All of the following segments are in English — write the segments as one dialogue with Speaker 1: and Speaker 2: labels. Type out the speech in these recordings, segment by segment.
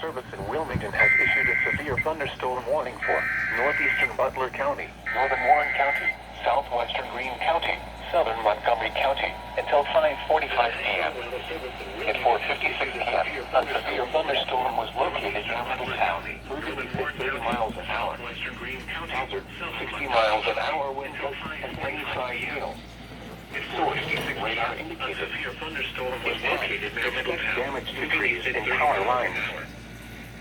Speaker 1: Service in Wilmington has issued a severe thunderstorm warning for northeastern Butler County, northern Warren County, southwestern Greene County, southern Montgomery County, until 5:45 p.m. At 4:56 p.m., a severe thunderstorm was located in Middletown, moving at 30 miles an hour, hazard 60 miles an hour wind and 25 hail. Source radar indicated damage to trees and power lines.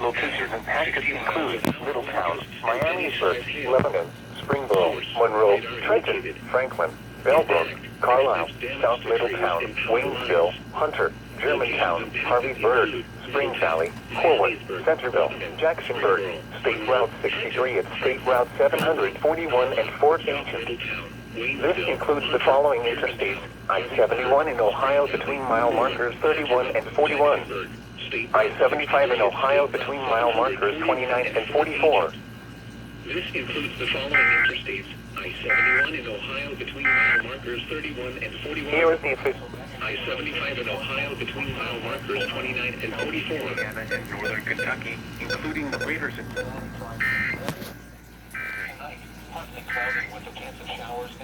Speaker 1: Locations impacted include Middletown, Miamisburg, Lebanon, Springboro, Monroe, Trenton, Franklin, Bellbrook, Carlisle, South Middletown, Waynesville, Hunter, Germantown, Harveysburg, Spring Valley, Corwin, Centerville, Jacksonburg, State Route 63 and State Route 741 and Fort Ancient. This includes the following interstates: I-71 in Ohio between mile markers 31 and 41. I-75 in Ohio between mile markers 29 and 44.
Speaker 2: This includes the following interstates: I-71 in Ohio between mile markers 31 and 41.
Speaker 1: Here is the official.
Speaker 2: I-75 in Ohio between mile markers 29 and 44.
Speaker 1: Indiana and northern Kentucky, including the Raiders and tonight, partly cloudy with a chance of showers